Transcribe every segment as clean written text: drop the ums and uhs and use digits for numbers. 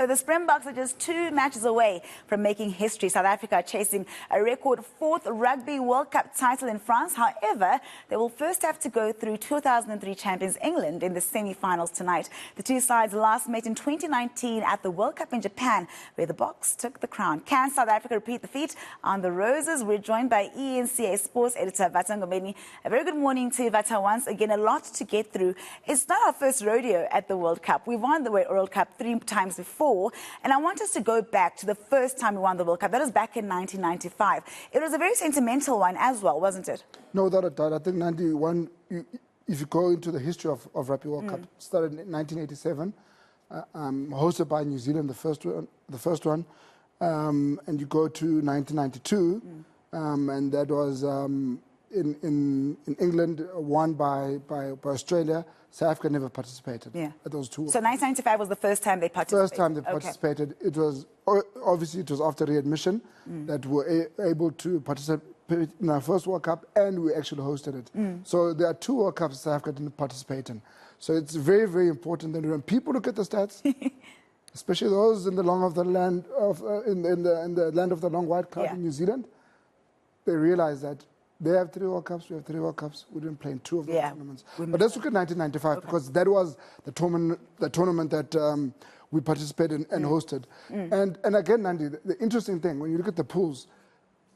So the Springboks are just 2 matches away from making history. South Africa are chasing a record 4th Rugby World Cup title in France. However, they will first have to go through 2003 champions England in the semi-finals tonight. The two sides last met in 2019 at the World Cup in Japan, where the Boks took the crown. Can South Africa repeat the feat on the Roses? We're joined by eNCA sports editor Vata Ngobeni. A very good morning to you, Vata. Once again, a lot to get through. It's not our first rodeo at the World Cup. We've won the World Cup 3 times before. And I want us to go back to the first time we won the World Cup. That was back in 1995. It was a very sentimental one as well, wasn't it? No doubt about it. I think 91, if you go into the history of Rugby World Cup, started in 1987, hosted by New Zealand, the first one. And you go to 1992, and that was in England, won by Australia. South Africa never participated at those two. So 1995 was the first time they participated? First time they participated. It was, obviously, it was after readmission that we were able to participate in our first World Cup, and we actually hosted it. So there are 2 World Cups South Africa didn't participate in. So it's very, very important that when people look at the stats, especially those in the land of the land of the long white cloud in New Zealand, they realize that they have 3 World Cups, we have 3 World Cups. We didn't play in 2 of those tournaments. But let's look at 1995, because that was the tournament that we participated in and hosted. And again, Nandi, the interesting thing, when you look at the pools,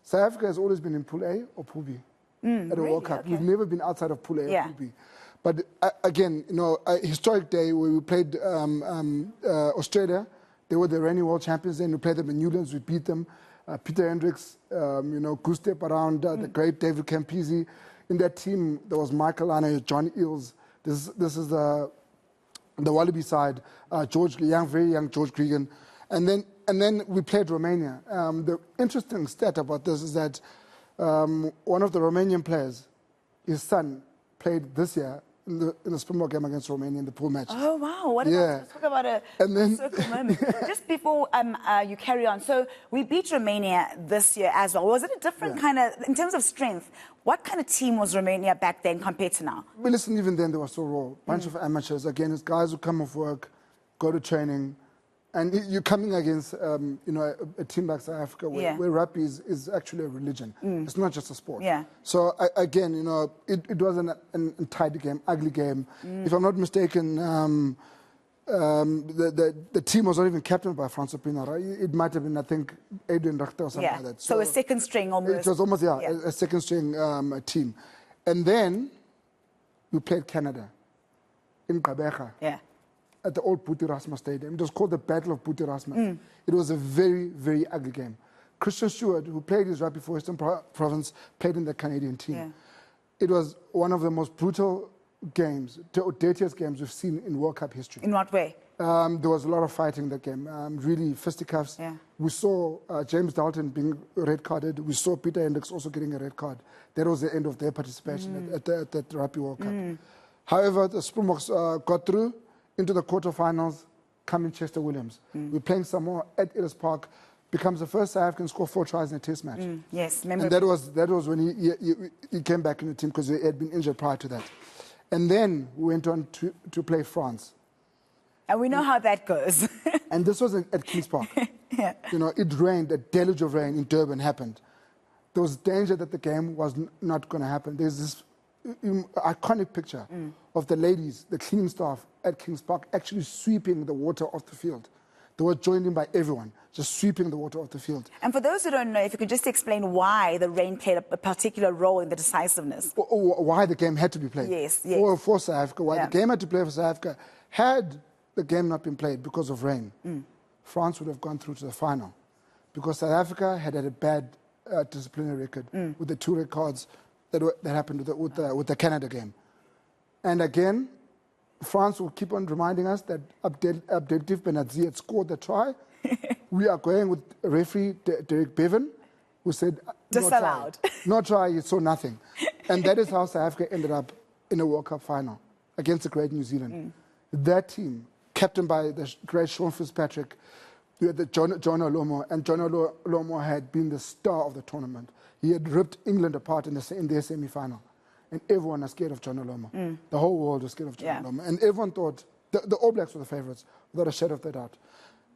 South Africa has always been in Pool A or Pool B at a World Cup. We've never been outside of Pool A or Pool B. But again, you know, a historic day where we played Australia. They were the reigning world champions then. We played them in Newlands, we beat them. Peter Hendricks, you know, goose step around, the great David Campese. In that team, there was Michael Lana, John Eales. This is the Wallaby side, very young George Cregan. And then we played Romania. The interesting stat about this is that one of the Romanian players, his son, played this year in the Springbok game against Romania in the pool match. Oh, wow. What about, let's talk about a circle moment. Just before you carry on, so we beat Romania this year as well. Was it a different kind of, in terms of strength, what kind of team was Romania back then compared to now? Well, listen, even then they were so raw. Bunch of amateurs. Again, it's guys who come off work, go to training, and you're coming against, you know, a team like South Africa where rugby is actually a religion. It's not just a sport. So, again, you know, it was an untidy game, ugly game. If I'm not mistaken, the team was not even captained by Francois Pienaar. It might have been, I think, Adrian Rachter or something like that. So a second string almost. It was almost, a second string team. And then we played Canada in Gqeberha. At the old Boetie Rasmus Stadium. It was called the Battle of Boetie Rasmus. It was a very, very ugly game. Christian Stewart, who played his rugby for Western Province, played in the Canadian team. It was one of the most brutal games, dirtiest games we've seen in World Cup history. In what way? There was a lot of fighting in that game, really fisticuffs. We saw James Dalton being red carded. We saw Peter Hendricks also getting a red card. That was the end of their participation at the Rugby World Cup. However, the Springboks got through into the quarterfinals, coming Chester Williams. We're playing Samoa at Ellis Park, becomes the first South African to score 4 tries in a test match. Yes, and that was when he came back in the team, because he had been injured prior to that. And then we went on to play France. And we know how that goes. And this was at Kings Park. You know, it rained, a deluge of rain in Durban happened. There was danger that the game was not going to happen. There's this iconic picture of the ladies, the cleaning staff at Kings Park, actually sweeping the water off the field. They were joined in by everyone, just sweeping the water off the field. And for those who don't know, if you could just explain why the rain played a particular role in the decisiveness. Why the game had to be played. For South Africa, why the game had to play for South Africa. Had the game not been played because of rain, France would have gone through to the final. Because South Africa had a bad disciplinary record with the 2 red cards that happened with the Canada game. And again, France will keep on reminding us that Abdeltif Benazzi had scored the try. We are going with referee Derek Bevan, who said, disallowed. No try, he saw nothing. And that is how South Africa ended up in a World Cup final against the great New Zealand. That team, captained by the great Sean Fitzpatrick, we had John Olomo, and John Olomo had been the star of the tournament. He had ripped England apart in their semi-final. And everyone was scared of John Olomo. The whole world was scared of John Olomo. And everyone thought the All Blacks were the favourites, without a shadow of a doubt.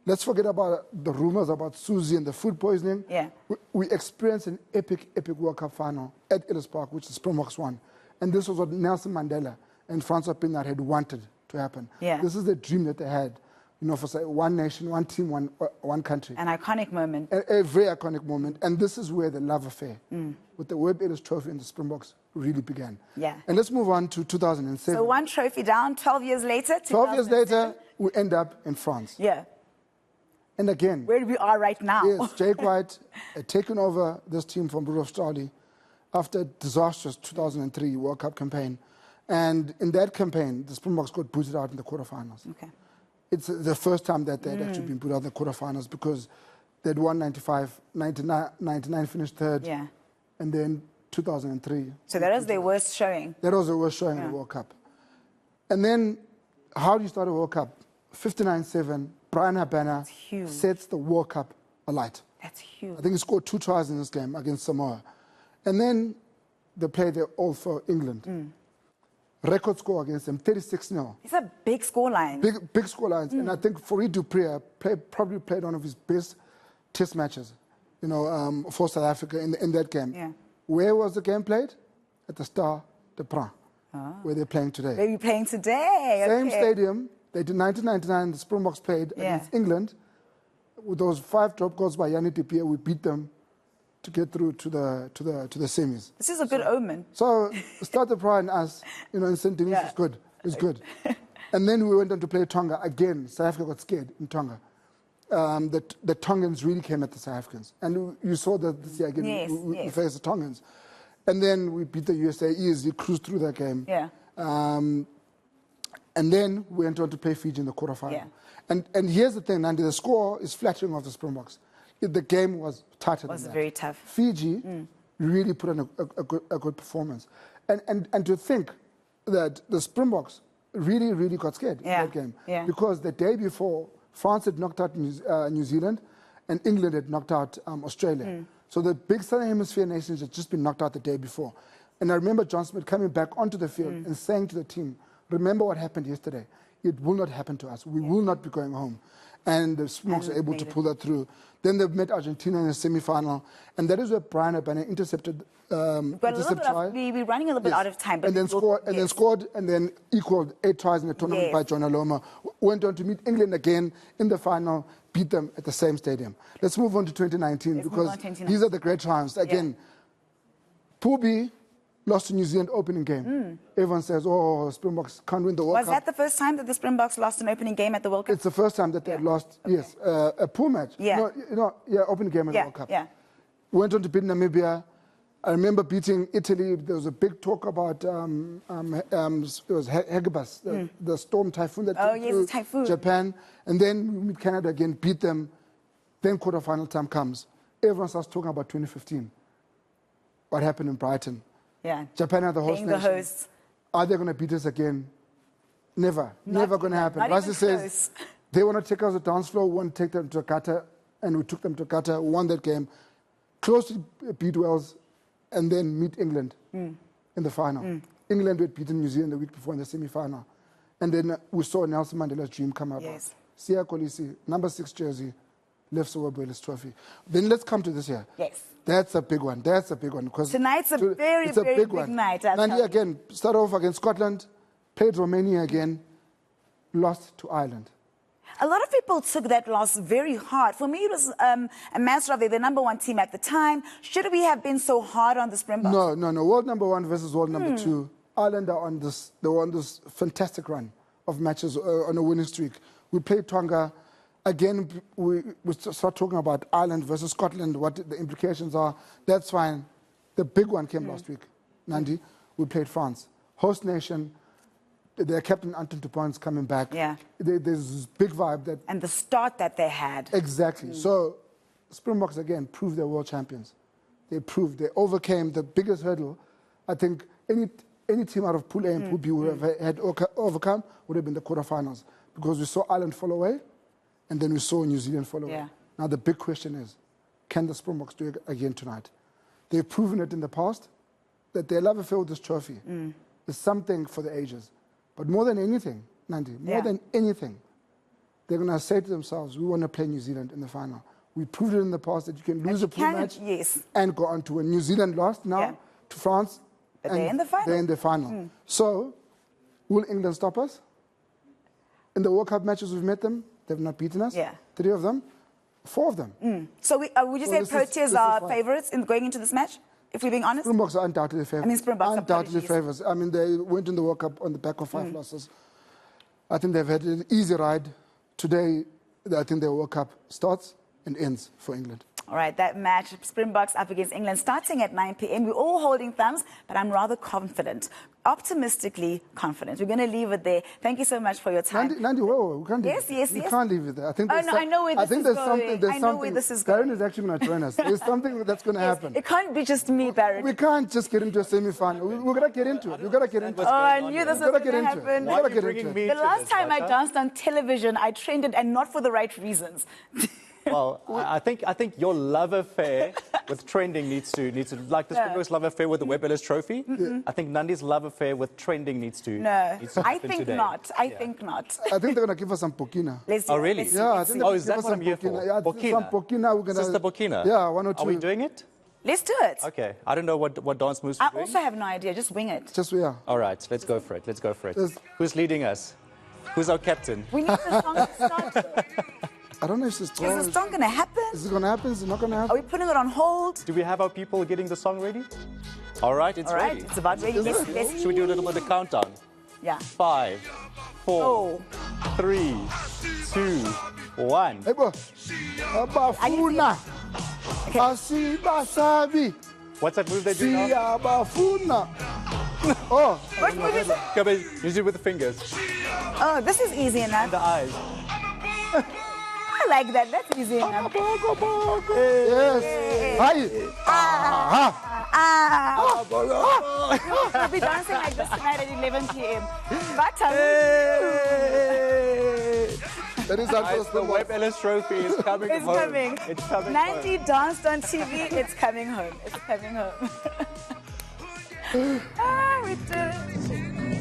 Let's forget about the rumors about Susie and the food poisoning. Yeah. We experienced an epic World Cup final at Ellis Park, which the Springboks won. And this was what Nelson Mandela and Francois Pienaar had wanted to happen. Yeah. This is the dream that they had, you know, for say, one nation, one team, one country. An iconic moment. A very iconic moment. And this is where the love affair with the Webb Ellis Trophy and the Springboks really began. Yeah. And let's move on to 2007. So one trophy down, 12 years later. 12 years later, we end up in France. Yeah. And again, where we are right now. Yes, Jake White had taken over this team from Rudolf Strali after a disastrous 2003 World Cup campaign. And in that campaign, the Springboks got booted out in the quarterfinals. Okay. It's the first time that they'd actually been booted out in the quarterfinals because they'd won 95, 99 finished third, Yeah. and then 2003. So that was their worst showing. That was the worst showing in the World Cup. And then, how do you start a World Cup? 59-7, Brian Habana sets the World Cup alight. That's huge. I think he scored 2 tries in this game against Samoa. And then they played their all for England. Record score against them, 36-0. It's a big scoreline. Big scorelines. And I think Fourie du Preez probably played one of his best test matches, you know, for South Africa in that game. Yeah. Where was the game played? At the Stade de France, where they're playing today. Where are you playing today? Same stadium. They did 1999. The Springboks played against England. With those 5 drop goals by Yannick Depier, we beat them to get through to the semis. This is a good omen. So Stade de France and us, you know, in St. Denis is good. It's good. And then we went on to play Tonga again. South Africa got scared in Tonga. The Tongans really came at the South Africans, and you saw that this year again. We faced the Tongans, and then we beat the USA easily, cruised through that game. Yeah. And then we went on to play Fiji in the quarterfinal. Yeah. And here's the thing, Nandi, the score is flattering of the Springboks. The game was tighter than that. It was very tough. Fiji really put on a good performance. And to think that the Springboks really got scared in that game. Yeah. Because the day before, France had knocked out New Zealand and England had knocked out Australia. So the big Southern Hemisphere nations had just been knocked out the day before. And I remember John Smith coming back onto the field and saying to the team, remember what happened yesterday. It will not happen to us. We will not be going home. And the Springboks were able to pull that through. Then they met Argentina in the semi-final. And that is where Brian Habana intercepted try. We're running a little bit out of time. But and then scored and then equaled 8 tries in the tournament by John Aloma. Went on to meet England again in the final, beat them at the same stadium. Let's move on to 2019 because these are the great triumphs. Again, Pool B lost to New Zealand opening game. Everyone says, oh, Springboks can't win the World Cup. Was that the first time that the Springboks lost an opening game at the World Cup? It's the first time that they lost, yes, a pool match. Opening game at the World Cup. Went on to beat Namibia. I remember beating Italy. There was a big talk about it was Hagibis, the storm typhoon that came through Japan. And then we meet Canada again, beat them. Then quarterfinal time comes. Everyone starts talking about 2015. What happened in Brighton? Yeah. Japan are the host nation. Are they going to beat us again? Never. Never going to happen. Rassi says they want to take us to the dance floor, we want to take them to Qatar, and we took them to Qatar, won that game, close to beat Wales, and then meet England in the final. England had beaten New Zealand the week before in the semi-final. And then we saw Nelson Mandela's dream come up. Siya Kolisi, number 6 jersey, lifts the Webb Ellis Trophy. Then let's come to this year. Yes. That's a big one. That's a big one. Tonight's a very big night. And again, start off against Scotland, played Romania again, lost to Ireland. A lot of people took that loss very hard. For me, it was a matter of the number 1 team at the time. Should we have been so hard on the Springboks? No. World number 1 versus world number 2. Ireland are on this. They were on this fantastic run of matches on a winning streak. We played Tonga. Again, we start talking about Ireland versus Scotland, what the implications are. That's fine. The big one came last week, Nandi. We played France. Host nation, their captain Anton Dupont is coming back. Yeah. There's this big vibe that... And the start that they had. Exactly. So Springboks, again, proved they're world champions. They overcame the biggest hurdle. I think any team out of Pool A and Pool B would have had overcome would have been the quarterfinals. Because we saw Ireland fall away, and then we saw New Zealand fall away. Now the big question is, can the Springboks do it again tonight? They've proven it in the past, that their love affair with this trophy is something for the ages. But more than anything, Nandi, more than anything, they're going to say to themselves, we want to play New Zealand in the final. We proved it in the past that you can lose a pool match and go on to win. New Zealand lost now to France. But they're in the final. They're in the final. So, will England stop us? In the World Cup matches we've met them, they've not beaten us. 3 of them, 4 of them. So would you say Proteas are favourites in going into this match, if we're being honest? Springboks are undoubtedly favourites. I mean, Springboks undoubtedly favourites. I mean, they went in the World Cup on the back of 5 losses. I think they've had an easy ride. Today, I think the World Cup starts and ends for England. All right, that match, Springboks up against England, starting at 9 p.m. We're all holding thumbs, but I'm rather confident, optimistically confident. We're going to leave it there. Thank you so much for your time. Nandi, whoa, we can't leave it. We can't leave it there. I think I know where this is going. I know where this is going. Darren is actually going to join us. There's something that's going to happen. It can't be just me, Barrett. We can't just get into a semi-final. We're going to get into it. We've got to get into it. Oh, I knew this was going to happen. Why are you bringing me the last time I danced on television, I trained it, and not for the right reasons. Well, I think your love affair with trending needs to like the Springboks' love affair with the Webb Ellis Trophy. I think Nandi's love affair with trending needs to. I think not. I think not. I think they're going to give us some Pokina. Oh, really? I think is that what I'm here for? Yeah, some Pokina. We're gonna, Sister Pokina? Yeah, 1 or 2. Are we doing it? Let's do it. Okay. I don't know what dance moves I also have no idea. Just wing it. All right. Let's go for it. Who's leading us? Who's our captain? We need the song to start. I don't know if this Is the song going to happen? Is it going to happen? Is it not going to happen? Are we putting it on hold? Do we have our people getting the song ready? All right, it's ready. It's about ready. Should we do a little bit of countdown? Yeah. 5, 4, 3, 2, 1. Abafuna. Asibasabi. What's that move they do now? Abafuna. Oh. What move is it? Come in. Use it with the fingers. Oh, this is easy enough. And the eyes. I like that. That's easy enough. Yes. We'll be dancing like this tonight at 11 p.m. Vata. That is the Webb Ellis Trophy is coming home. Coming. It's coming. 90 danced on TV. It's coming home. It's coming home. We did.